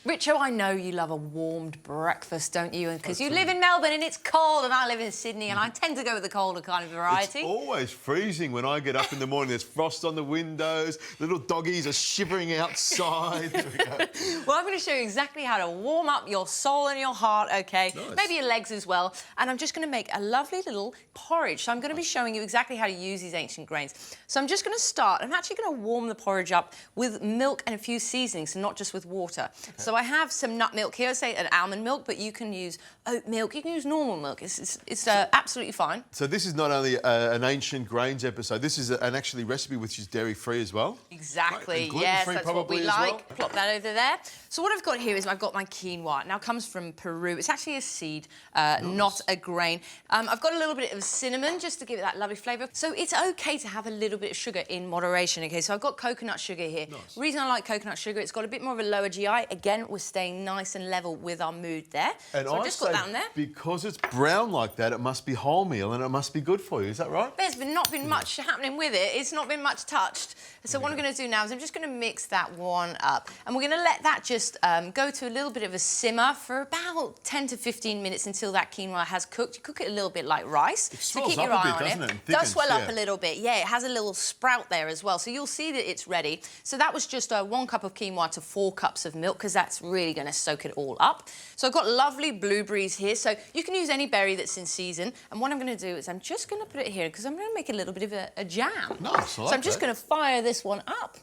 Richo, I know you love a warmed breakfast, don't you? Because you live in Melbourne and it's cold, and I live in Sydney, and I tend to go with the colder kind of variety. It's always freezing when I get up in the morning. There's frost on the windows, little doggies are shivering outside. There we go. Well, I'm going to show you exactly how to warm up your soul and your heart, OK? Nice. Maybe your legs as well. And I'm just going to make a lovely little porridge. So I'm going to be showing you exactly how to use these ancient grains. So I'm just going to start. I'm actually going to warm the porridge up with milk and a few seasonings, and not just with water. Okay. So I have some nut milk here, say an almond milk, but you can use oat milk, you can use normal milk. It's absolutely fine. So this is not only an ancient grains episode, this is an actually recipe which is dairy-free as well? Exactly, right. yes, that's what we like. Well? Plop that over there. So what I've got here is I've got my quinoa. Now, it comes from Peru. It's actually a seed, nice. Not a grain. I've got a little bit of cinnamon just to give it that lovely flavour. So it's OK to have a little bit of sugar in moderation, OK? So I've got coconut sugar here. Nice. The reason I like coconut sugar, it's got a bit more of a lower GI. Again, we're staying nice and level with our mood there. And so I just got that on there. Because it's brown like that, it must be wholemeal and it must be good for you. Is that right? There's not been much happening with it. It's not been much touched. So what I'm going to do now is I'm just going to mix that one up. And we're going to let that just go to a little bit of a simmer for about 10 to 15 minutes until that quinoa has cooked. You cook it a little bit like rice. It so swells keep your up eye a bit, on doesn't it? It does swell up a little bit. Yeah, it has a little sprout there as well. So you'll see that it's ready. So that was just 1 cup of quinoa to 4 cups of milk, because that's really going to soak it all up. So I've got lovely blueberries here. So you can use any berry that's in season. And what I'm going to do is I'm just going to put it here because I'm going to make a little bit of a jam. Nice, so I'm just going to fire this one up.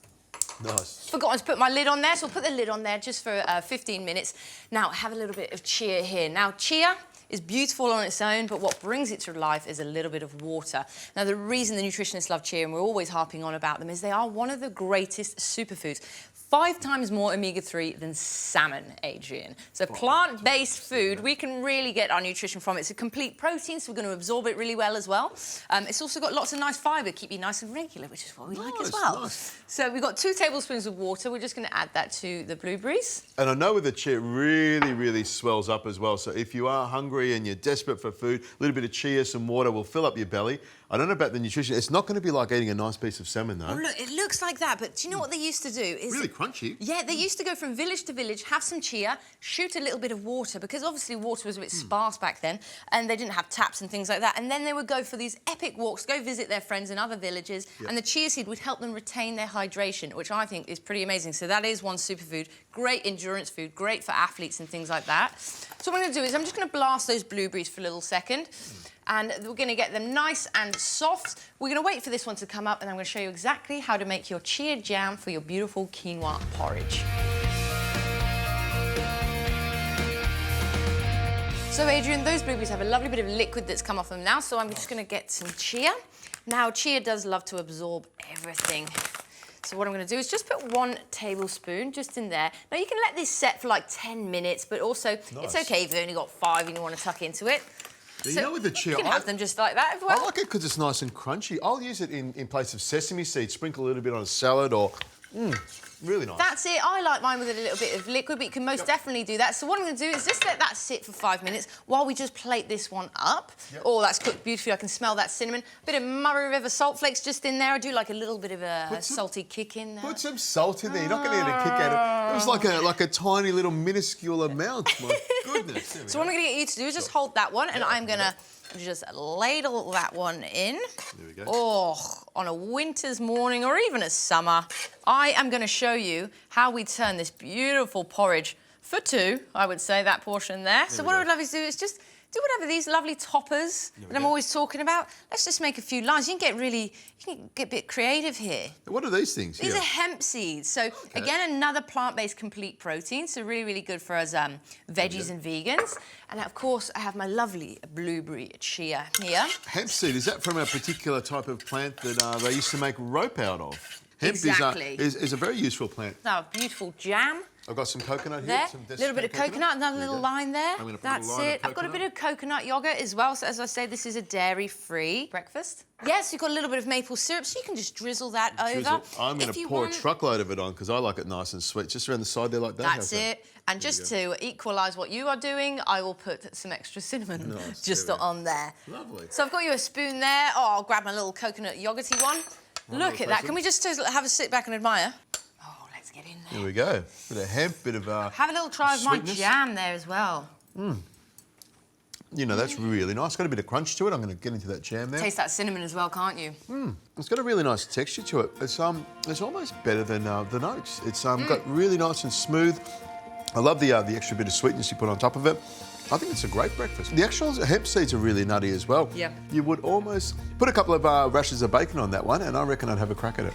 Nice. Forgotten to put my lid on there, so I'll put the lid on there just for 15 minutes. Now, I have a little bit of chia here. Now, chia is beautiful on its own, but what brings it to life is a little bit of water. Now, the reason the nutritionists love chia, and we're always harping on about them, is they are one of the greatest superfoods. 5 times more omega-3 than salmon, Adrian. So plant-based food, we can really get our nutrition from it. It's a complete protein, so we're going to absorb it really well as well. It's also got lots of nice fibre, keep you nice and regular, which is what we like as well. Nice. So we've got 2 tablespoons of water. We're just going to add that to the blueberries. And I know with the chia, it really, really swells up as well. So if you are hungry and you're desperate for food, a little bit of chia, some water will fill up your belly. I don't know about the nutrition. It's not going to be like eating a nice piece of salmon, though. Oh, look, it looks like that, but do you know what they used to do? Is really crunchy. Yeah, they used to go from village to village, have some chia, shoot a little bit of water, because obviously water was a bit sparse back then, and they didn't have taps and things like that. And then they would go for these epic walks, go visit their friends in other villages, and the chia seed would help them retain their hydration, which I think is pretty amazing. So that is one superfood, great endurance food, great for athletes and things like that. So what I'm going to do is I'm just going to blast those blueberries for a little second. And we're going to get them nice and soft. We're going to wait for this one to come up, and I'm going to show you exactly how to make your chia jam for your beautiful quinoa porridge. So, Adrian, those blueberries have a lovely bit of liquid that's come off them now, so I'm just going to get some chia. Now, chia does love to absorb everything. So what I'm going to do is just put 1 tablespoon just in there. Now, you can let this set for like 10 minutes, but also it's OK if you've only got 5 and you want to tuck into it. So you know, with the chia, you can have them just like that as well. I like it because it's nice and crunchy. I'll use it in place of sesame seeds, sprinkle a little bit on a salad, or really nice. That's it. I like mine with a little bit of liquid, but you can most definitely do that. So what I'm going to do is just let that sit for 5 minutes while we just plate this one up. Oh, that's cooked beautifully. I can smell that cinnamon. A bit of Murray River salt flakes just in there. I do like a little bit of a salty kick in there. Put some salt in there. You're not going to get a kick out of it. It was like a tiny little minuscule amount. My goodness. So what I'm going to get you to do is just hold that one, and I'm going to just ladle that one in. There we go. Oh, on a winter's morning or even a summer, I am going to show you how we turn this beautiful porridge for 2, I would say, that portion there. So what I would love you to do is just do whatever these lovely toppers that I'm always talking about. Let's just make a few lines. You can get a bit creative here. What are these things? These are hemp seeds. So, again, another plant-based complete protein. So really, really good for us veggies and vegans. And, of course, I have my lovely blueberry chia here. Hemp seed, is that from a particular type of plant that they used to make rope out of? Hemp is a very useful plant. Now, a beautiful jam. I've got some coconut here. There, a little bit of coconut, another little line there. That's it. I've got a bit of coconut yoghurt as well. So, as I say, this is a dairy-free breakfast. Yes, you've got a little bit of maple syrup, so you can just drizzle that over. I'm going to pour a truckload of it on because I like it nice and sweet. Just around the side there like that. That's it. And just to equalise what you are doing, I will put some extra cinnamon just on there. Lovely. So I've got you a spoon there. Oh, I'll grab my little coconut yoghurty one. Look at that. Can we just have a sit back and admire? get in There there. we go. Bit of hemp, bit of Have a little try of my sweetness. jam there as well. You know, that's really nice. Got a bit of crunch to it. I'm going to get into that jam there. Taste that cinnamon as well, can't you? It's got a really nice texture to it. It's almost better than oats. It's got really nice and smooth. I love the extra bit of sweetness you put on top of it. I think it's a great breakfast. The actual hemp seeds are really nutty as well. Yeah. You would almost put a couple of rashers of bacon on that one, and I reckon I'd have a crack at it.